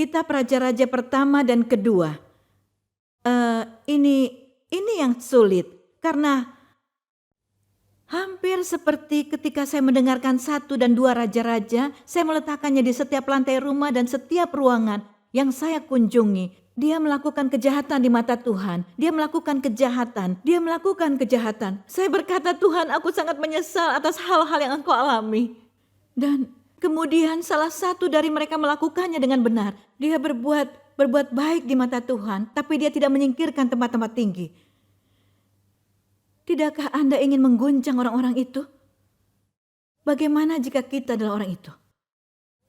Kitab Raja-Raja pertama dan kedua. Ini yang sulit karena hampir seperti ketika saya mendengarkan 1 dan 2 raja-raja, saya meletakkannya di setiap lantai rumah dan setiap ruangan yang saya kunjungi. Dia melakukan kejahatan di mata Tuhan. Dia melakukan kejahatan. Dia melakukan kejahatan. Saya berkata, Tuhan, aku sangat menyesal atas hal-hal yang Engkau alami. Dan kemudian salah satu dari mereka melakukannya dengan benar. Dia berbuat baik di mata Tuhan, tapi dia tidak menyingkirkan tempat-tempat tinggi. Tidakkah Anda ingin mengguncang orang-orang itu? Bagaimana jika kita adalah orang itu?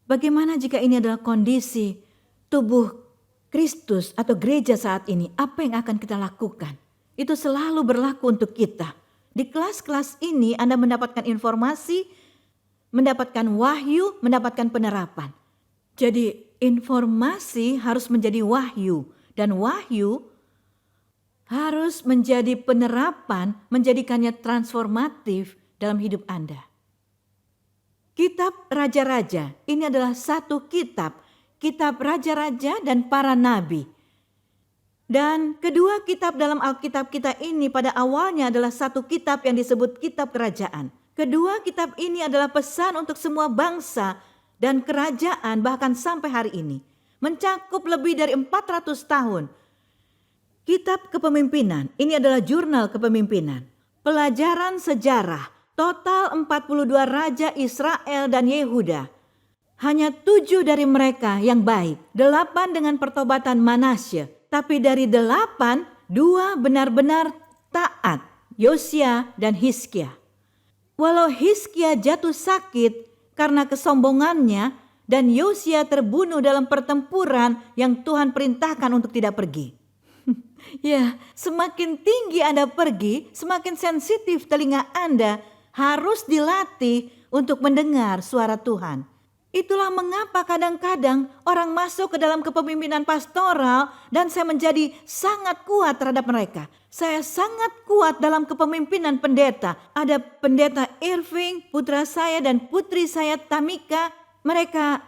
Bagaimana jika ini adalah kondisi tubuh Kristus atau gereja saat ini? Apa yang akan kita lakukan? Itu selalu berlaku untuk kita. Di kelas-kelas ini Anda mendapatkan informasi, mendapatkan wahyu, mendapatkan penerapan. Jadi informasi harus menjadi wahyu, dan wahyu harus menjadi penerapan, menjadikannya transformatif dalam hidup Anda. Kitab Raja-Raja, ini adalah satu kitab Raja-Raja dan para nabi. Dan kedua kitab dalam Alkitab kita ini pada awalnya adalah satu kitab yang disebut kitab kerajaan. Kedua kitab ini adalah pesan untuk semua bangsa dan kerajaan bahkan sampai hari ini. Mencakup lebih dari 400 tahun. Kitab kepemimpinan, ini adalah jurnal kepemimpinan. Pelajaran sejarah, total 42 raja Israel dan Yehuda. Hanya 7 dari mereka yang baik, 8 dengan pertobatan Manasye. Tapi dari 8, 2 benar-benar taat, Yosia dan Hizkia. Walau Hizkia jatuh sakit karena kesombongannya dan Yosia terbunuh dalam pertempuran yang Tuhan perintahkan untuk tidak pergi. Ya, semakin tinggi Anda pergi, semakin sensitif telinga Anda harus dilatih untuk mendengar suara Tuhan. Itulah mengapa kadang-kadang orang masuk ke dalam kepemimpinan pastoral dan saya menjadi sangat kuat terhadap mereka. Saya sangat kuat dalam kepemimpinan pendeta. Ada pendeta Irving, putra saya dan putri saya Tamika. Mereka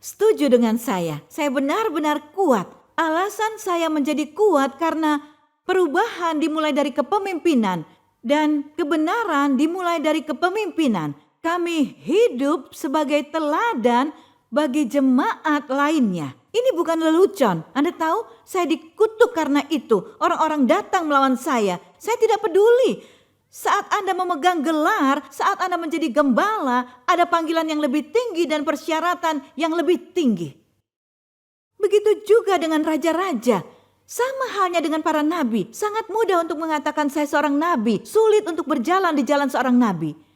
setuju dengan saya. Saya benar-benar kuat. Alasan saya menjadi kuat karena perubahan dimulai dari kepemimpinan dan kebenaran dimulai dari kepemimpinan. Kami hidup sebagai teladan bagi jemaat lainnya. Ini bukan lelucon. Anda tahu, saya dikutuk karena itu. Orang-orang datang melawan saya. Saya tidak peduli. Saat Anda memegang gelar, saat Anda menjadi gembala, ada panggilan yang lebih tinggi dan persyaratan yang lebih tinggi. Begitu juga dengan raja-raja. Sama halnya dengan para nabi. Sangat mudah untuk mengatakan saya seorang nabi. Sulit untuk berjalan di jalan seorang nabi.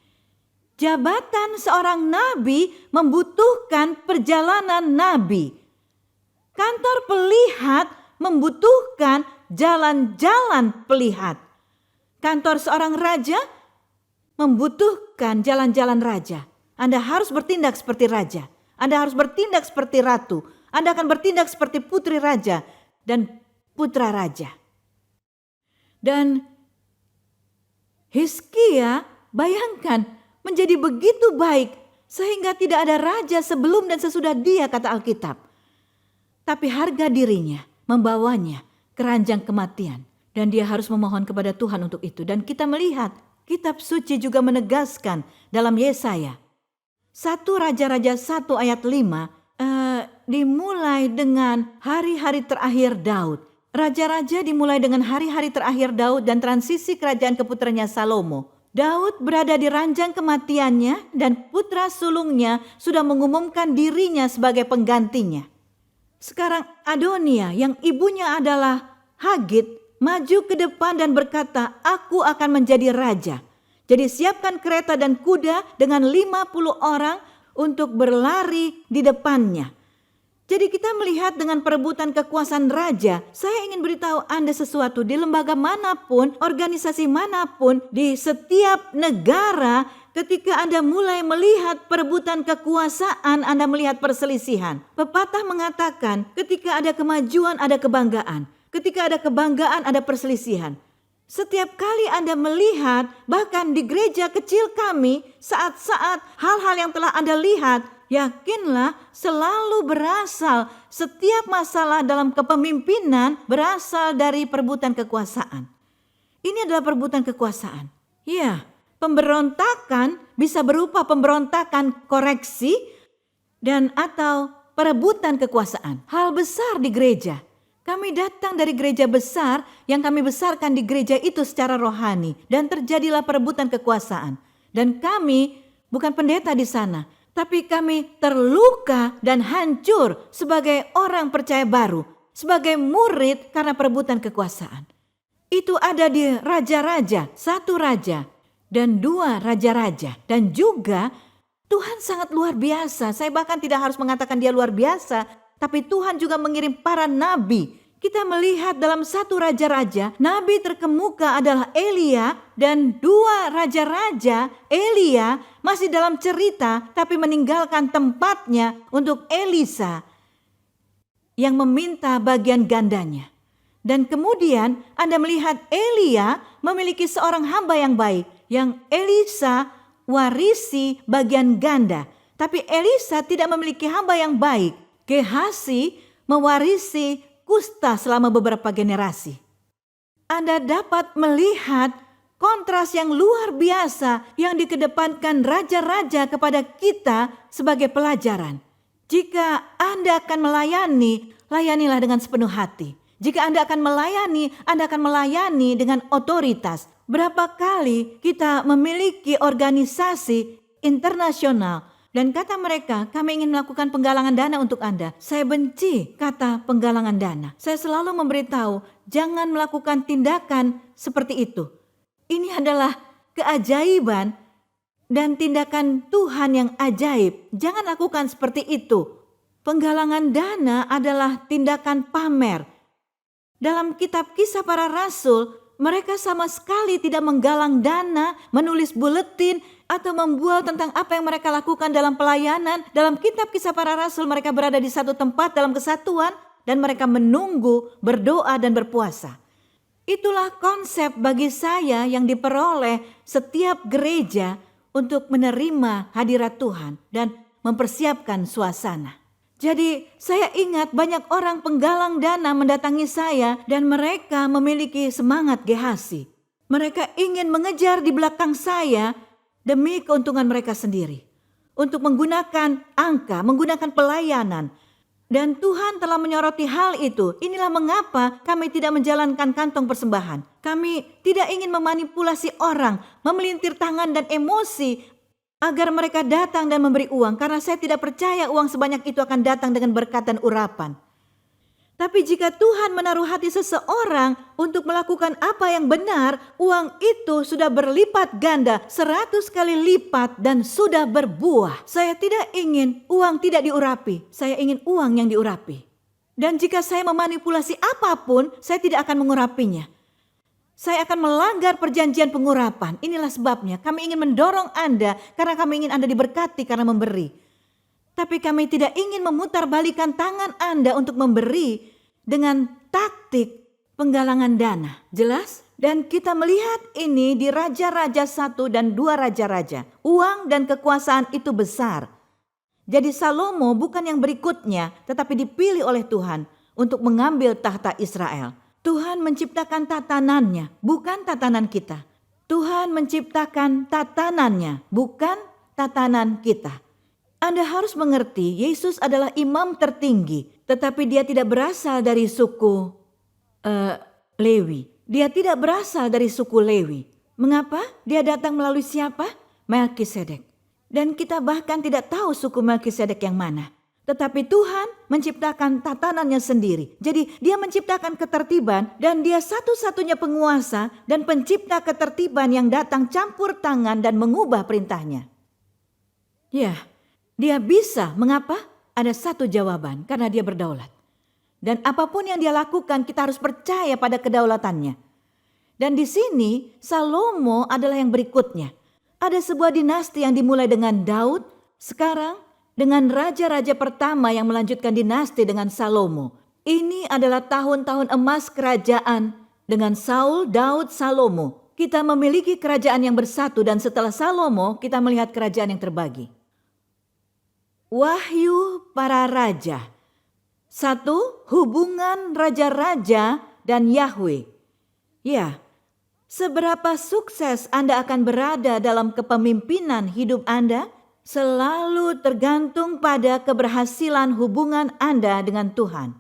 Jabatan seorang nabi membutuhkan perjalanan nabi. Kantor pelihat membutuhkan jalan-jalan pelihat. Kantor seorang raja membutuhkan jalan-jalan raja. Anda harus bertindak seperti raja. Anda harus bertindak seperti ratu. Anda akan bertindak seperti putri raja dan putra raja. Dan Hizkia, bayangkan, menjadi begitu baik sehingga tidak ada raja sebelum dan sesudah dia, kata Alkitab. Tapi harga dirinya membawanya ke ranjang kematian. Dan dia harus memohon kepada Tuhan untuk itu. Dan kita melihat kitab suci juga menegaskan dalam Yesaya. 1 Raja-Raja 1 ayat 5 dimulai dengan hari-hari terakhir Daud. Raja-raja dimulai dengan hari-hari terakhir Daud dan transisi kerajaan ke putranya Salomo. Daud berada di ranjang kematiannya dan putra sulungnya sudah mengumumkan dirinya sebagai penggantinya. Sekarang Adonia yang ibunya adalah Hagit maju ke depan dan berkata, aku akan menjadi raja. Jadi siapkan kereta dan kuda dengan 50 orang untuk berlari di depannya. Jadi kita melihat dengan perebutan kekuasaan raja. Saya ingin beritahu Anda sesuatu. Di lembaga manapun, organisasi manapun, di setiap negara, ketika Anda mulai melihat perebutan kekuasaan, Anda melihat perselisihan. Pepatah mengatakan ketika ada kemajuan, ada kebanggaan. Ketika ada kebanggaan, ada perselisihan. Setiap kali Anda melihat, bahkan di gereja kecil kami, saat-saat hal-hal yang telah Anda lihat, Yakinlah selalu berasal, setiap masalah dalam kepemimpinan berasal dari perebutan kekuasaan. Ini adalah perebutan kekuasaan. Ya, pemberontakan bisa berupa pemberontakan koreksi dan atau perebutan kekuasaan. Hal besar di gereja. Kami datang dari gereja besar yang kami besarkan di gereja itu secara rohani. Dan terjadilah perebutan kekuasaan. Dan kami bukan pendeta di sana. Tapi kami terluka dan hancur sebagai orang percaya baru. Sebagai murid karena perebutan kekuasaan. Itu ada di raja-raja, 1 raja dan 2 raja-raja. Dan juga Tuhan sangat luar biasa. Saya bahkan tidak harus mengatakan dia luar biasa. Tapi Tuhan juga mengirim para nabi. Kita melihat dalam 1 raja-raja, nabi terkemuka adalah Elia. Dan 2 raja-raja, Elia masih dalam cerita tapi meninggalkan tempatnya untuk Elisa yang meminta bagian gandanya. Dan kemudian Anda melihat Elia memiliki seorang hamba yang baik, yang Elisa warisi bagian ganda. Tapi Elisa tidak memiliki hamba yang baik. Gehasi mewarisi kusta selama beberapa generasi. Anda dapat melihat kontras yang luar biasa yang dikedepankan raja-raja kepada kita sebagai pelajaran. Jika Anda akan melayani, layanilah dengan sepenuh hati. Jika Anda akan melayani dengan otoritas. Berapa kali kita memiliki organisasi internasional dan kata mereka, kami ingin melakukan penggalangan dana untuk Anda. Saya benci kata penggalangan dana. Saya selalu memberitahu, jangan melakukan tindakan seperti itu. Ini adalah keajaiban dan tindakan Tuhan yang ajaib. Jangan lakukan seperti itu. Penggalangan dana adalah tindakan pamer. Dalam kitab Kisah Para Rasul, mereka sama sekali tidak menggalang dana, menulis buletin, atau membual tentang apa yang mereka lakukan dalam pelayanan. Dalam kitab Kisah Para Rasul mereka berada di satu tempat dalam kesatuan dan mereka menunggu, berdoa dan berpuasa. Itulah konsep bagi saya yang diperoleh setiap gereja untuk menerima hadirat Tuhan dan mempersiapkan suasana. Jadi saya ingat banyak orang penggalang dana mendatangi saya dan mereka memiliki semangat Gehasi. Mereka ingin mengejar di belakang saya demi keuntungan mereka sendiri. Untuk menggunakan angka, menggunakan pelayanan. Dan Tuhan telah menyoroti hal itu. Inilah mengapa kami tidak menjalankan kantong persembahan. Kami tidak ingin memanipulasi orang, memelintir tangan dan emosi agar mereka datang dan memberi uang. Karena saya tidak percaya uang sebanyak itu akan datang dengan berkat dan urapan. Tapi jika Tuhan menaruh hati seseorang untuk melakukan apa yang benar, uang itu sudah berlipat ganda, 100 kali lipat dan sudah berbuah. Saya tidak ingin uang tidak diurapi, saya ingin uang yang diurapi. Dan jika saya memanipulasi apapun, saya tidak akan mengurapinya. Saya akan melanggar perjanjian pengurapan. Inilah sebabnya kami ingin mendorong Anda karena kami ingin Anda diberkati karena memberi. Tapi kami tidak ingin memutarbalikkan tangan Anda untuk memberi dengan taktik penggalangan dana. Jelas? Dan kita melihat ini di Raja-Raja 1 dan 2 Raja-Raja. Uang dan kekuasaan itu besar. Jadi Salomo bukan yang berikutnya, tetapi dipilih oleh Tuhan untuk mengambil tahta Israel. Tuhan menciptakan tatanannya, bukan tatanan kita. Tuhan menciptakan tatanannya, bukan tatanan kita. Anda harus mengerti, Yesus adalah imam tertinggi, tetapi dia tidak berasal dari suku Lewi. Dia tidak berasal dari suku Lewi. Mengapa? Dia datang melalui siapa? Melkisedek. Dan kita bahkan tidak tahu suku Melkisedek yang mana. Tetapi Tuhan menciptakan tatanannya sendiri. Jadi dia menciptakan ketertiban dan dia satu-satunya penguasa dan pencipta ketertiban yang datang campur tangan dan mengubah perintahnya. Ya. Dia bisa, mengapa? Ada satu jawaban, karena dia berdaulat. Dan apapun yang dia lakukan, kita harus percaya pada kedaulatannya. Dan di sini, Salomo adalah yang berikutnya. Ada sebuah dinasti yang dimulai dengan Daud, sekarang dengan raja-raja pertama yang melanjutkan dinasti dengan Salomo. Ini adalah tahun-tahun emas kerajaan dengan Saul, Daud, Salomo. Kita memiliki kerajaan yang bersatu dan setelah Salomo, kita melihat kerajaan yang terbagi. Wahyu para raja. 1. Hubungan raja-raja dan Yahweh. Ya, seberapa sukses Anda akan berada dalam kepemimpinan hidup Anda selalu tergantung pada keberhasilan hubungan Anda dengan Tuhan.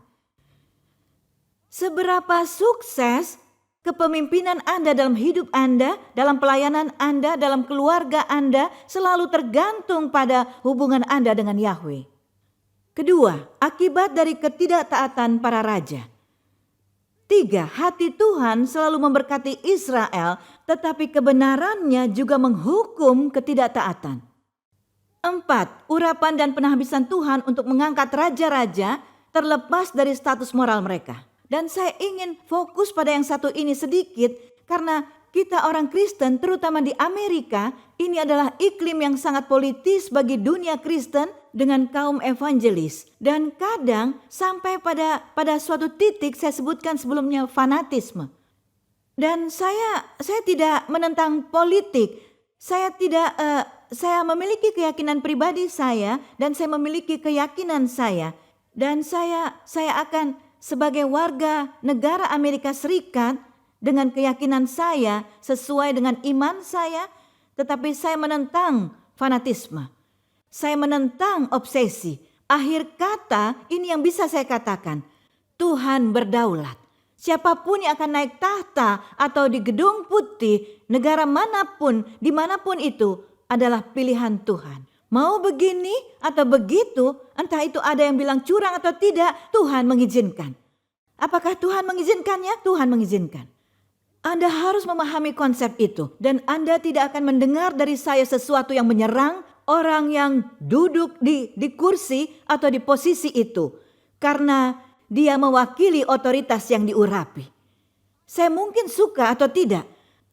Seberapa sukses kepemimpinan Anda dalam hidup Anda, dalam pelayanan Anda, dalam keluarga Anda selalu tergantung pada hubungan Anda dengan Yahweh. Kedua, akibat dari ketidaktaatan para raja. 3. Hati Tuhan selalu memberkati Israel, tetapi kebenarannya juga menghukum ketidaktaatan. 4. Urapan dan penghabisan Tuhan untuk mengangkat raja-raja terlepas dari status moral mereka. Dan saya ingin fokus pada yang satu ini sedikit karena kita orang Kristen terutama di Amerika ini adalah iklim yang sangat politis bagi dunia Kristen dengan kaum evangelis. Dan kadang sampai pada suatu titik saya sebutkan sebelumnya fanatisme. Dan saya tidak menentang politik. Saya memiliki keyakinan pribadi saya dan saya memiliki keyakinan saya. Dan saya akan sebagai warga negara Amerika Serikat dengan keyakinan saya sesuai dengan iman saya, tetapi saya menentang fanatisme. Saya menentang obsesi. Akhir kata ini yang bisa saya katakan, Tuhan berdaulat. Siapapun yang akan naik tahta atau di gedung putih, negara manapun, dimanapun itu adalah pilihan Tuhan. Mau begini atau begitu, entah itu ada yang bilang curang atau tidak, Tuhan mengizinkan. Apakah Tuhan mengizinkannya? Tuhan mengizinkan. Anda harus memahami konsep itu dan Anda tidak akan mendengar dari saya sesuatu yang menyerang orang yang duduk di kursi atau di posisi itu karena dia mewakili otoritas yang diurapi. Saya mungkin suka atau tidak,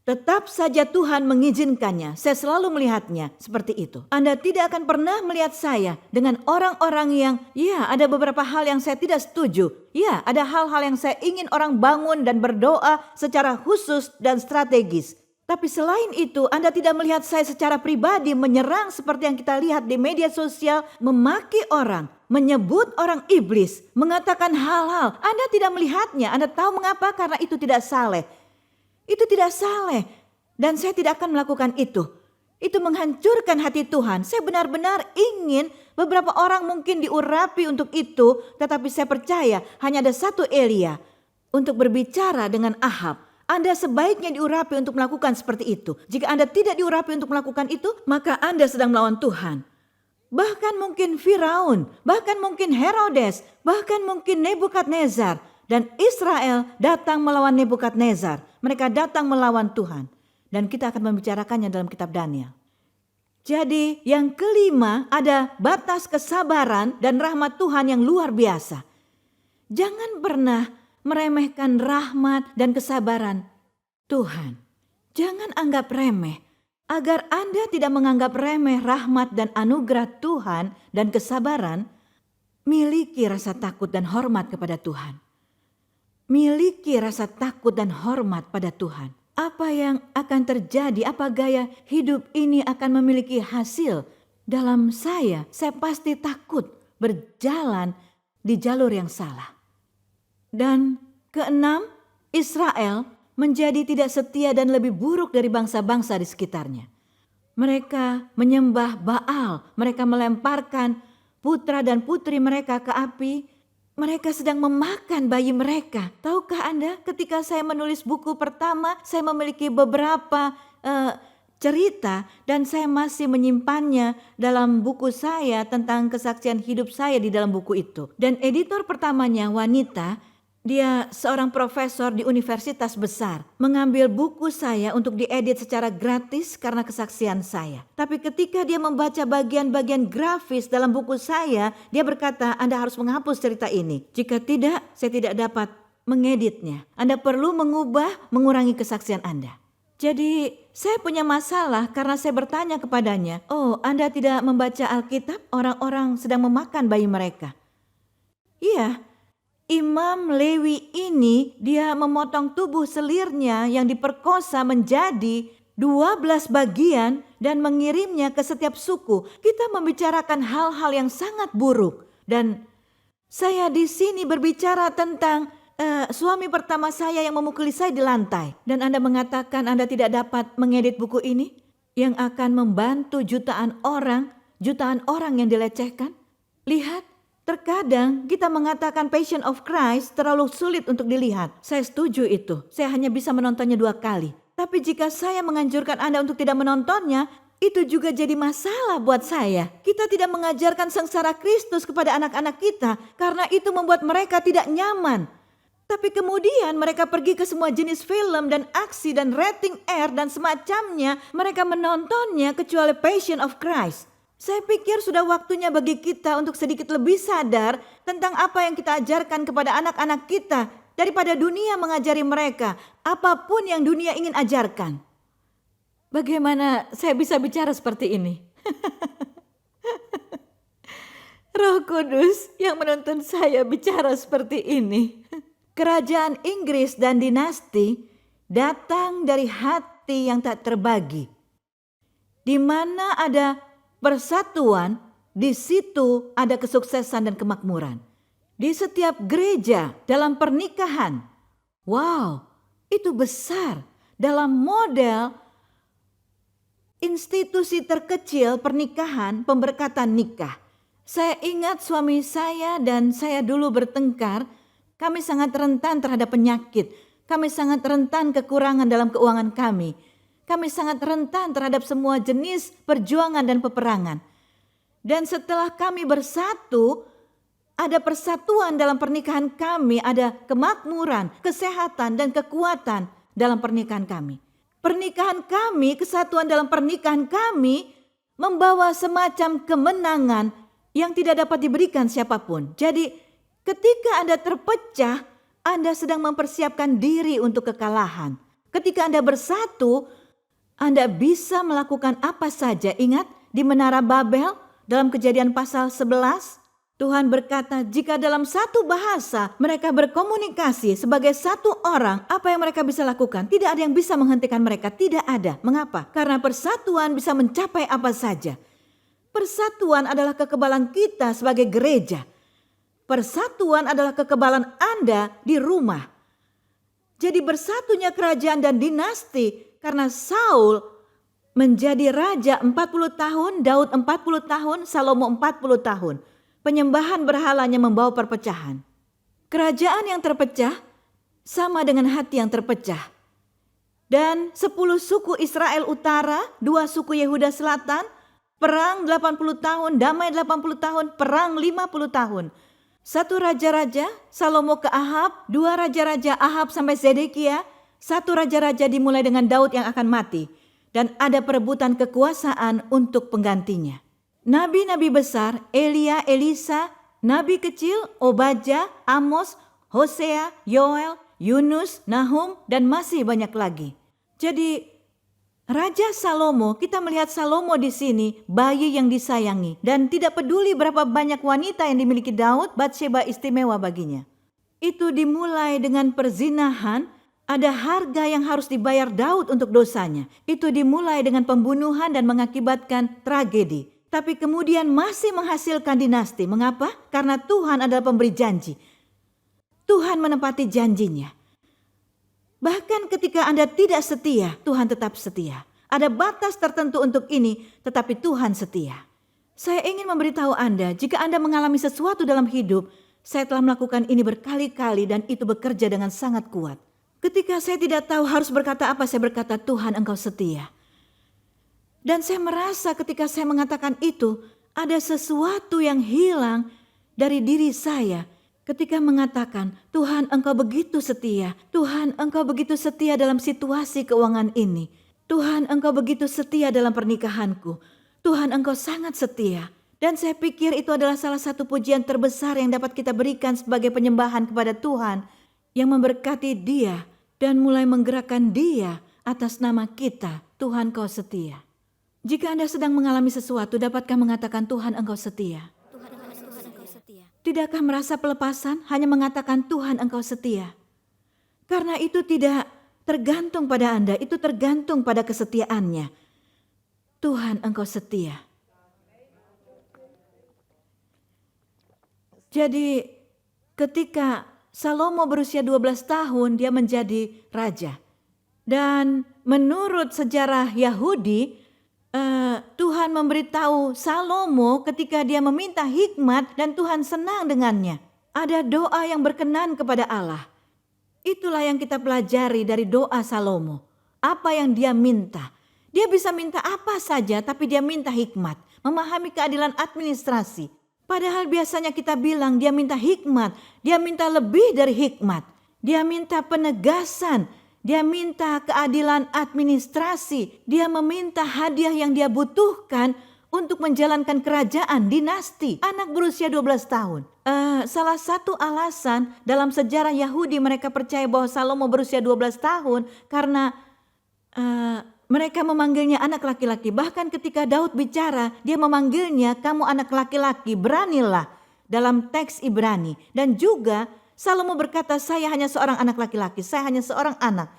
tetap saja Tuhan mengizinkannya. Saya selalu melihatnya seperti itu. Anda tidak akan pernah melihat saya dengan orang-orang yang, ya ada beberapa hal yang saya tidak setuju. Ya ada hal-hal yang saya ingin orang bangun dan berdoa secara khusus dan strategis. Tapi selain itu Anda tidak melihat saya secara pribadi menyerang seperti yang kita lihat di media sosial. Memaki orang, menyebut orang iblis, mengatakan hal-hal. Anda tidak melihatnya, Anda tahu mengapa? Karena itu tidak saleh. Itu tidak saleh dan saya tidak akan melakukan itu. Itu menghancurkan hati Tuhan. Saya benar-benar ingin beberapa orang mungkin diurapi untuk itu, tetapi saya percaya hanya ada satu Elia untuk berbicara dengan Ahab. Anda sebaiknya diurapi untuk melakukan seperti itu. Jika Anda tidak diurapi untuk melakukan itu, maka Anda sedang melawan Tuhan. Bahkan mungkin Firaun, bahkan mungkin Herodes, bahkan mungkin Nebukadnezar. Dan Israel datang melawan Nebukadnezar. Mereka datang melawan Tuhan. Dan kita akan membicarakannya dalam kitab Daniel. Jadi yang kelima ada batas kesabaran dan rahmat Tuhan yang luar biasa. Jangan pernah meremehkan rahmat dan kesabaran Tuhan. Jangan anggap remeh. Agar Anda tidak menganggap remeh rahmat dan anugerah Tuhan dan kesabaran, miliki rasa takut dan hormat kepada Tuhan. Miliki rasa takut dan hormat pada Tuhan. Apa yang akan terjadi, apa gaya hidup ini akan memiliki hasil dalam saya pasti takut berjalan di jalur yang salah. Dan keenam, Israel menjadi tidak setia dan lebih buruk dari bangsa-bangsa di sekitarnya. Mereka menyembah Baal, mereka melemparkan putra dan putri mereka ke api. Mereka sedang memakan bayi mereka. Tahukah Anda, ketika saya menulis buku pertama, saya memiliki beberapa cerita dan saya masih menyimpannya dalam buku saya tentang kesaksian hidup saya di dalam buku itu. Dan editor pertamanya wanita, dia seorang profesor di universitas besar, mengambil buku saya untuk diedit secara gratis karena kesaksian saya. Tapi ketika dia membaca bagian-bagian grafis dalam buku saya, dia berkata, Anda harus menghapus cerita ini. Jika tidak, saya tidak dapat mengeditnya. Anda perlu mengurangi kesaksian Anda. Jadi saya punya masalah karena saya bertanya kepadanya, oh Anda tidak membaca Alkitab? Orang-orang sedang memakan bayi mereka. Iya. Imam Lewi ini dia memotong tubuh selirnya yang diperkosa menjadi 12 bagian dan mengirimnya ke setiap suku. Kita membicarakan hal-hal yang sangat buruk. Dan saya di sini berbicara tentang suami pertama saya yang memukuli saya di lantai. Dan Anda mengatakan Anda tidak dapat mengedit buku ini yang akan membantu jutaan orang yang dilecehkan. Lihat, terkadang kita mengatakan Passion of Christ terlalu sulit untuk dilihat. Saya setuju itu. Saya hanya bisa menontonnya 2 kali. Tapi jika saya menganjurkan Anda untuk tidak menontonnya, itu juga jadi masalah buat saya. Kita tidak mengajarkan sengsara Kristus kepada anak-anak kita karena itu membuat mereka tidak nyaman. Tapi kemudian mereka pergi ke semua jenis film dan aksi dan rating R dan semacamnya. Mereka menontonnya kecuali Passion of Christ. Saya pikir sudah waktunya bagi kita untuk sedikit lebih sadar tentang apa yang kita ajarkan kepada anak-anak kita daripada dunia mengajari mereka apapun yang dunia ingin ajarkan. Bagaimana saya bisa bicara seperti ini? Roh Kudus yang menuntun saya bicara seperti ini. Kerajaan Inggris dan dinasti datang dari hati yang tak terbagi. Di mana ada persatuan, di situ ada kesuksesan dan kemakmuran. Di setiap gereja dalam pernikahan, wow, itu besar. Dalam model institusi terkecil pernikahan, pemberkatan nikah. Saya ingat suami saya dan saya dulu bertengkar. Kami sangat rentan terhadap penyakit. Kami sangat rentan kekurangan dalam keuangan kami. Kami sangat rentan terhadap semua jenis perjuangan dan peperangan. Dan setelah kami bersatu, ada persatuan dalam pernikahan kami, ada kemakmuran, kesehatan, dan kekuatan dalam pernikahan kami. Pernikahan kami, kesatuan dalam pernikahan kami membawa semacam kemenangan yang tidak dapat diberikan siapapun. Jadi ketika Anda terpecah, Anda sedang mempersiapkan diri untuk kekalahan. Ketika Anda bersatu, Anda bisa melakukan apa saja. Ingat di Menara Babel dalam Kejadian pasal 11, Tuhan berkata, jika dalam satu bahasa mereka berkomunikasi sebagai satu orang, apa yang mereka bisa lakukan? Tidak ada yang bisa menghentikan mereka, tidak ada. Mengapa? Karena persatuan bisa mencapai apa saja. Persatuan adalah kekebalan kita sebagai gereja. Persatuan adalah kekebalan Anda di rumah. Jadi bersatunya kerajaan dan dinasti karena Saul menjadi raja 40 tahun, Daud 40 tahun, Salomo 40 tahun. Penyembahan berhalanya membawa perpecahan. Kerajaan yang terpecah sama dengan hati yang terpecah. Dan 10 suku Israel Utara, 2 suku Yehuda Selatan, perang 80 tahun, damai 80 tahun, perang 50 tahun. 1 raja-raja, Salomo ke Ahab, 2 raja-raja Ahab sampai Zedekia, 1 raja-raja dimulai dengan Daud yang akan mati. Dan ada perebutan kekuasaan untuk penggantinya. Nabi-nabi besar, Elia, Elisa, nabi kecil, Obadja, Amos, Hosea, Yoel, Yunus, Nahum, dan masih banyak lagi. Jadi Raja Salomo, kita melihat Salomo di sini, bayi yang disayangi. Dan tidak peduli berapa banyak wanita yang dimiliki Daud, Batsheba istimewa baginya. Itu dimulai dengan perzinahan, ada harga yang harus dibayar Daud untuk dosanya. Itu dimulai dengan pembunuhan dan mengakibatkan tragedi. Tapi kemudian masih menghasilkan dinasti. Mengapa? Karena Tuhan adalah pemberi janji. Tuhan menepati janjinya. Bahkan ketika Anda tidak setia, Tuhan tetap setia. Ada batas tertentu untuk ini, tetapi Tuhan setia. Saya ingin memberitahu Anda, jika Anda mengalami sesuatu dalam hidup, saya telah melakukan ini berkali-kali dan itu bekerja dengan sangat kuat. Ketika saya tidak tahu harus berkata apa, saya berkata, Tuhan Engkau setia. Dan saya merasa ketika saya mengatakan itu, ada sesuatu yang hilang dari diri saya. Ketika mengatakan, Tuhan Engkau begitu setia. Tuhan Engkau begitu setia dalam situasi keuangan ini. Tuhan Engkau begitu setia dalam pernikahanku. Tuhan Engkau sangat setia. Dan saya pikir itu adalah salah satu pujian terbesar yang dapat kita berikan sebagai penyembahan kepada Tuhan. Yang memberkati Dia dan mulai menggerakkan Dia atas nama kita. Tuhan Kau setia. Jika Anda sedang mengalami sesuatu, dapatkah mengatakan Tuhan Engkau setia? Tidakkah merasa pelepasan hanya mengatakan Tuhan Engkau setia? Karena itu tidak tergantung pada Anda, itu tergantung pada kesetiaannya. Tuhan, Engkau setia. Jadi ketika Salomo berusia 12 tahun, dia menjadi raja. Dan menurut sejarah Yahudi, Tuhan memberitahu Salomo ketika dia meminta hikmat dan Tuhan senang dengannya. Ada doa yang berkenan kepada Allah. Itulah yang kita pelajari dari doa Salomo. Apa yang dia minta. Dia bisa minta apa saja, tapi dia minta hikmat. Memahami keadilan administrasi. Padahal biasanya kita bilang dia minta hikmat. Dia minta lebih dari hikmat. Dia minta penegasan. Dia minta keadilan administrasi. Dia meminta hadiah yang dia butuhkan untuk menjalankan kerajaan dinasti. Anak berusia 12 tahun. Salah satu alasan dalam sejarah Yahudi mereka percaya bahwa Salomo berusia 12 tahun karena mereka memanggilnya anak laki-laki. Bahkan ketika Daud bicara, dia memanggilnya kamu anak laki-laki, beranilah dalam teks Ibrani. Dan juga Salomo berkata saya hanya seorang anak laki-laki, saya hanya seorang anak.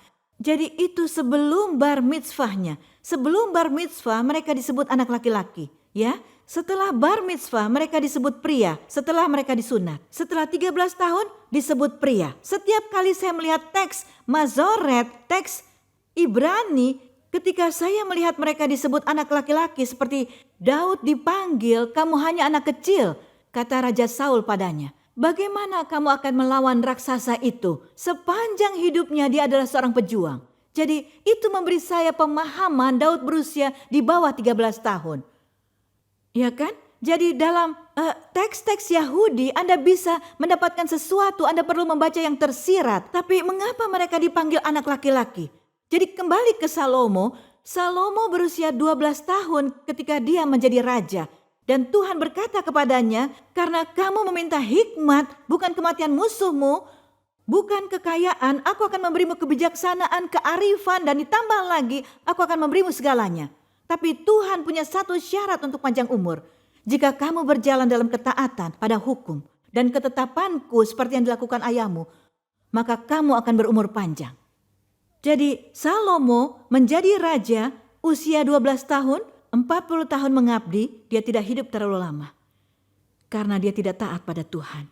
Jadi itu sebelum bar mitzvahnya. Sebelum bar mitzvah mereka disebut anak laki-laki. Ya, setelah bar mitzvah mereka disebut pria. Setelah mereka disunat. Setelah 13 tahun disebut pria. Setiap kali saya melihat teks Mazoret, teks Ibrani, ketika saya melihat mereka disebut anak laki-laki seperti Daud dipanggil, kamu hanya anak kecil, kata Raja Saul padanya. Bagaimana kamu akan melawan raksasa itu? Sepanjang hidupnya dia adalah seorang pejuang. Jadi itu memberi saya pemahaman Daud berusia di bawah 13 tahun. Ya kan? Jadi dalam teks-teks Yahudi Anda bisa mendapatkan sesuatu, Anda perlu membaca yang tersirat. Tapi mengapa mereka dipanggil anak laki-laki? Jadi kembali ke Salomo, Salomo berusia 12 tahun ketika dia menjadi raja. Dan Tuhan berkata kepadanya, karena kamu meminta hikmat, bukan kematian musuhmu, bukan kekayaan, aku akan memberimu kebijaksanaan, kearifan, dan ditambah lagi, aku akan memberimu segalanya. Tapi Tuhan punya satu syarat untuk panjang umur. Jika kamu berjalan dalam ketaatan pada hukum dan ketetapanku seperti yang dilakukan ayahmu, maka kamu akan berumur panjang. Jadi Salomo menjadi raja usia 12 tahun, 40 tahun mengabdi, dia tidak hidup terlalu lama. Karena dia tidak taat pada Tuhan.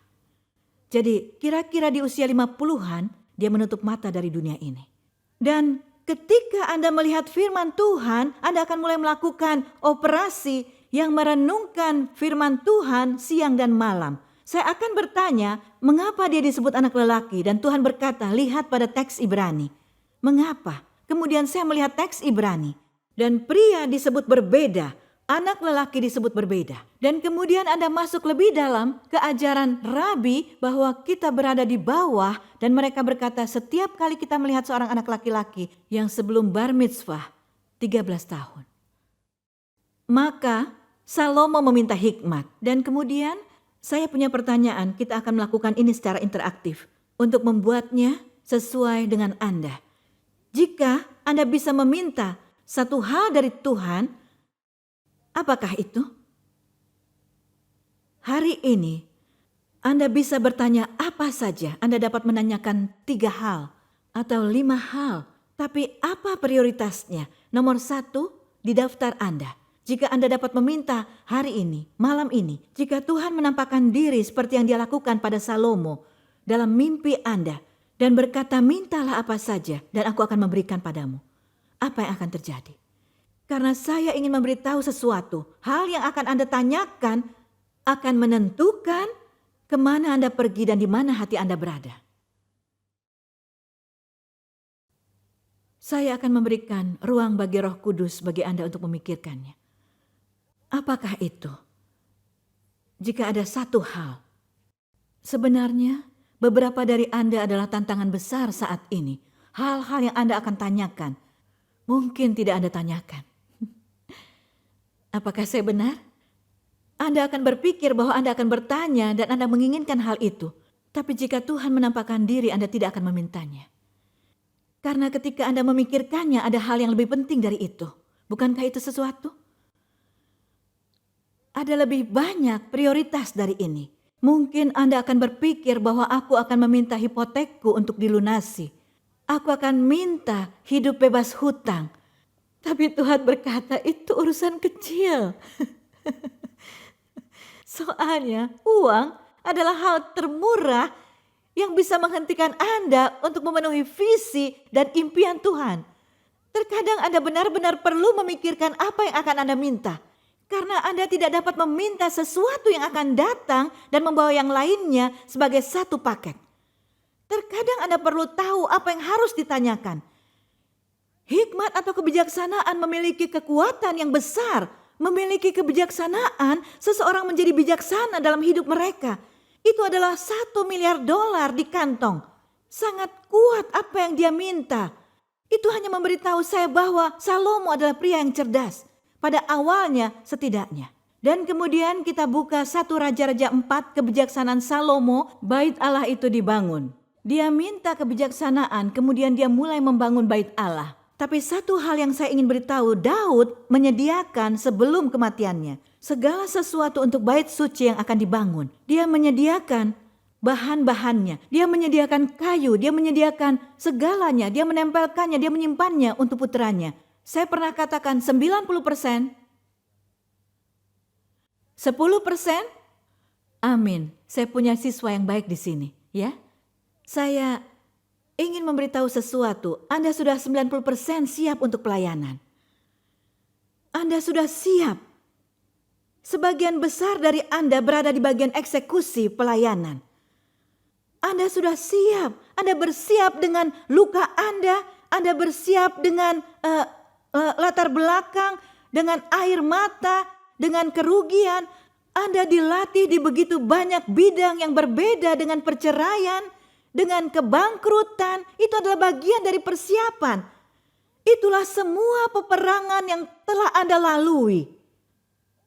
Jadi kira-kira di usia 50-an, dia menutup mata dari dunia ini. Dan ketika Anda melihat firman Tuhan, Anda akan mulai melakukan operasi yang merenungkan firman Tuhan siang dan malam. Saya akan bertanya, mengapa dia disebut anak lelaki? Dan Tuhan berkata, lihat pada teks Ibrani. Mengapa? Kemudian saya melihat teks Ibrani. Dan pria disebut berbeda, anak lelaki disebut berbeda. Dan kemudian Anda masuk lebih dalam ke ajaran Rabi bahwa kita berada di bawah. Dan mereka berkata setiap kali kita melihat seorang anak laki-laki yang sebelum bar mitzvah 13 tahun. Maka Salomo meminta hikmat. Dan kemudian saya punya pertanyaan, kita akan melakukan ini secara interaktif. Untuk membuatnya sesuai dengan Anda. Jika Anda bisa meminta satu hal dari Tuhan, apakah itu? Hari ini, Anda bisa bertanya apa saja. Anda dapat menanyakan 3 hal atau 5 hal. Tapi apa prioritasnya? Nomor 1 di daftar Anda. Jika Anda dapat meminta hari ini, malam ini, jika Tuhan menampakkan diri seperti yang dia lakukan pada Salomo dalam mimpi Anda dan berkata, mintalah apa saja dan aku akan memberikan padamu. Apa yang akan terjadi? Karena saya ingin memberitahu sesuatu. Hal yang akan Anda tanyakan akan menentukan kemana Anda pergi dan di mana hati Anda berada. Saya akan memberikan ruang bagi Roh Kudus bagi Anda untuk memikirkannya. Apakah itu? Jika ada satu hal, sebenarnya beberapa dari Anda adalah tantangan besar saat ini. Hal-hal yang Anda akan tanyakan, mungkin tidak Anda tanyakan. Apakah saya benar? Anda akan berpikir bahwa Anda akan bertanya dan Anda menginginkan hal itu. Tapi jika Tuhan menampakkan diri, Anda tidak akan memintanya. Karena ketika Anda memikirkannya, ada hal yang lebih penting dari itu. Bukankah itu sesuatu? Ada lebih banyak prioritas dari ini. Mungkin Anda akan berpikir bahwa aku akan meminta hipotekku untuk dilunasi. Aku akan minta hidup bebas hutang. Tapi Tuhan berkata itu urusan kecil. Soalnya uang adalah hal termurah yang bisa menghentikan Anda untuk memenuhi visi dan impian Tuhan. Terkadang Anda benar-benar perlu memikirkan apa yang akan Anda minta. Karena Anda tidak dapat meminta sesuatu yang akan datang dan membawa yang lainnya sebagai satu paket. Terkadang Anda perlu tahu apa yang harus ditanyakan. Hikmat atau kebijaksanaan memiliki kekuatan yang besar. Memiliki kebijaksanaan, seseorang menjadi bijaksana dalam hidup mereka. Itu adalah $1 miliar di kantong. Sangat kuat apa yang dia minta. Itu hanya memberitahu saya bahwa Salomo adalah pria yang cerdas. Pada awalnya setidaknya. Dan kemudian kita buka 1 Raja-Raja 4, kebijaksanaan Salomo, bait Allah itu dibangun. Dia minta kebijaksanaan, kemudian dia mulai membangun bait Allah. Tapi satu hal yang saya ingin beritahu, Daud menyediakan sebelum kematiannya segala sesuatu untuk bait suci yang akan dibangun. Dia menyediakan bahan-bahannya, dia menyediakan kayu, dia menyediakan segalanya, dia menempelkannya, dia menyimpannya untuk putranya. Saya pernah katakan 90%, 10%, amin. Saya punya siswa yang baik di sini, ya. Saya ingin memberitahu sesuatu. Anda sudah 90% siap untuk pelayanan. Anda sudah siap. Sebagian besar dari Anda berada di bagian eksekusi pelayanan. Anda sudah siap. Anda bersiap dengan luka Anda. Anda bersiap dengan latar belakang, dengan air mata, dengan kerugian. Anda dilatih di begitu banyak bidang yang berbeda, dengan perceraian, dengan kebangkrutan. Itu adalah bagian dari persiapan. Itulah semua peperangan yang telah Anda lalui.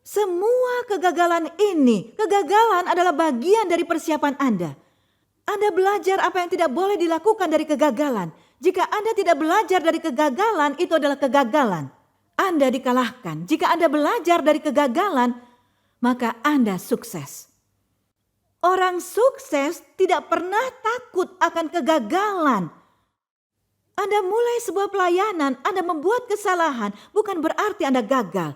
Semua kegagalan ini, kegagalan adalah bagian dari persiapan Anda. Anda belajar apa yang tidak boleh dilakukan dari kegagalan. Jika Anda tidak belajar dari kegagalan, itu adalah kegagalan. Anda dikalahkan. Jika Anda belajar dari kegagalan, maka Anda sukses. Orang sukses tidak pernah takut akan kegagalan. Anda mulai sebuah pelayanan, Anda membuat kesalahan, bukan berarti Anda gagal.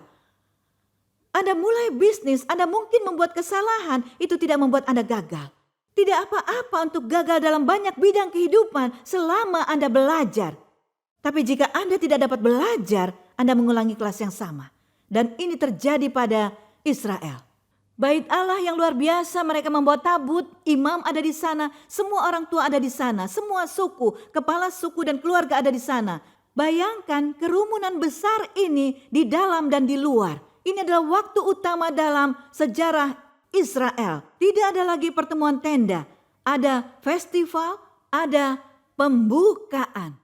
Anda mulai bisnis, Anda mungkin membuat kesalahan, itu tidak membuat Anda gagal. Tidak apa-apa untuk gagal dalam banyak bidang kehidupan selama Anda belajar. Tapi jika Anda tidak dapat belajar, Anda mengulangi kelas yang sama. Dan ini terjadi pada Israel. Bait Allah yang luar biasa, mereka membawa tabut, imam ada di sana, semua orang tua ada di sana, semua suku, kepala suku dan keluarga ada di sana. Bayangkan kerumunan besar ini di dalam dan di luar. Ini adalah waktu utama dalam sejarah Israel. Tidak ada lagi pertemuan tenda, ada festival, ada pembukaan.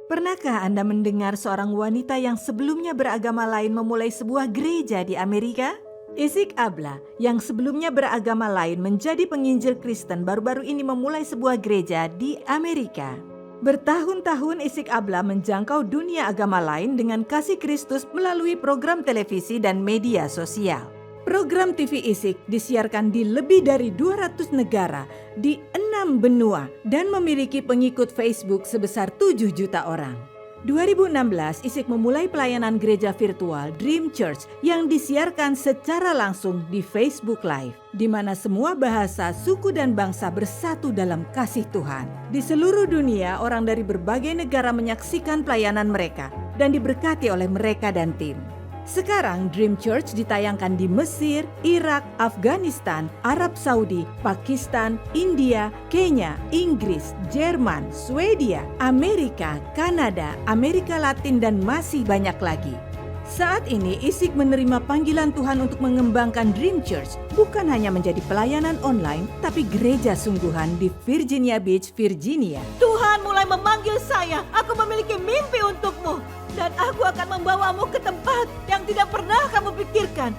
Pernahkah Anda mendengar seorang wanita yang sebelumnya beragama lain memulai sebuah gereja di Amerika? Isaac Abla yang sebelumnya beragama lain menjadi penginjil Kristen baru-baru ini memulai sebuah gereja di Amerika. Bertahun-tahun Isaac Abla menjangkau dunia agama lain dengan kasih Kristus melalui program televisi dan media sosial. Program TV Isaac disiarkan di lebih dari 200 negara di 6 benua dan memiliki pengikut Facebook sebesar 7 juta orang. 2016, Isaac memulai pelayanan gereja virtual Dream Church yang disiarkan secara langsung di Facebook Live, di mana semua bahasa, suku, dan bangsa bersatu dalam kasih Tuhan. Di seluruh dunia, orang dari berbagai negara menyaksikan pelayanan mereka dan diberkati oleh mereka dan tim. Sekarang Dream Church ditayangkan di Mesir, Irak, Afghanistan, Arab Saudi, Pakistan, India, Kenya, Inggris, Jerman, Swedia, Amerika, Kanada, Amerika Latin, dan masih banyak lagi. Saat ini Isaac menerima panggilan Tuhan untuk mengembangkan Dream Church, bukan hanya menjadi pelayanan online, tapi gereja sungguhan di Virginia Beach, Virginia. Tuhan mulai memanggil saya, aku memiliki mimpi untukmu. Dan aku akan membawamu ke tempat yang tidak pernah kamu pikirkan.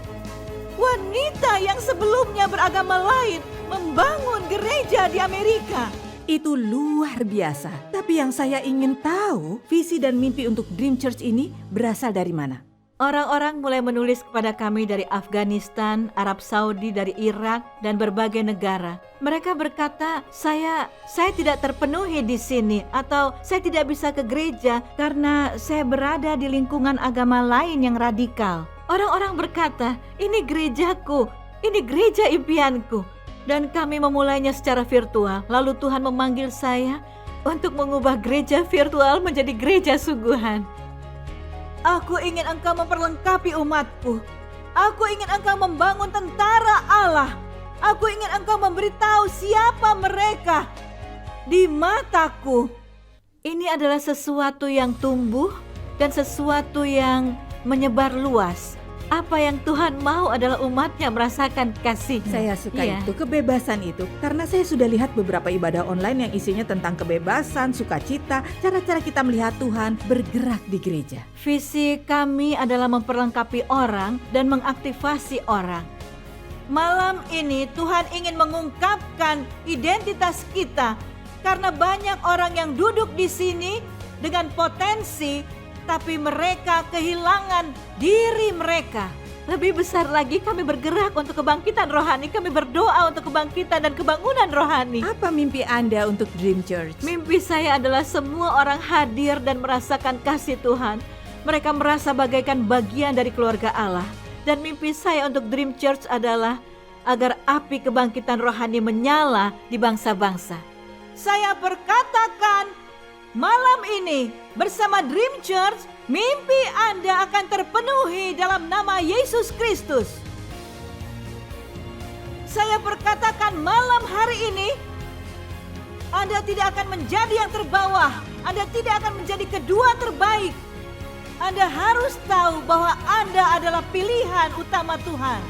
Wanita yang sebelumnya beragama lain membangun gereja di Amerika. Itu luar biasa. Tapi yang saya ingin tahu, visi dan mimpi untuk Dream Church ini berasal dari mana? Orang-orang mulai menulis kepada kami dari Afghanistan, Arab Saudi, dari Irak, dan berbagai negara. Mereka berkata, saya tidak terpenuhi di sini, atau saya tidak bisa ke gereja karena saya berada di lingkungan agama lain yang radikal. Orang-orang berkata, ini gerejaku, ini gereja impianku. Dan kami memulainya secara virtual, lalu Tuhan memanggil saya untuk mengubah gereja virtual menjadi gereja sungguhan. Aku ingin engkau memperlengkapi umatku. Aku ingin engkau membangun tentara Allah. Aku ingin engkau memberitahu siapa mereka di mataku. Ini adalah sesuatu yang tumbuh dan sesuatu yang menyebar luas. Apa yang Tuhan mau adalah umatnya merasakan kasih. Saya suka itu, kebebasan itu. Karena saya sudah lihat beberapa ibadah online yang isinya tentang kebebasan, sukacita, cara-cara kita melihat Tuhan bergerak di gereja. Visi kami adalah memperlengkapi orang dan mengaktifasi orang. Malam ini Tuhan ingin mengungkapkan identitas kita. Karena banyak orang yang duduk di sini dengan potensi, tapi mereka kehilangan diri mereka. Lebih besar lagi, kami bergerak untuk kebangkitan rohani. Kami berdoa untuk kebangkitan dan kebangunan rohani. Apa mimpi Anda untuk Dream Church? Mimpi saya adalah semua orang hadir dan merasakan kasih Tuhan. Mereka merasa bagaikan bagian dari keluarga Allah. Dan mimpi saya untuk Dream Church adalah agar api kebangkitan rohani menyala di bangsa-bangsa. Saya perkatakan, malam ini bersama Dream Church, mimpi Anda akan terpenuhi dalam nama Yesus Kristus. Saya perkatakan malam hari ini, Anda tidak akan menjadi yang terbawah. Anda tidak akan menjadi kedua terbaik. Anda harus tahu bahwa Anda adalah pilihan utama Tuhan.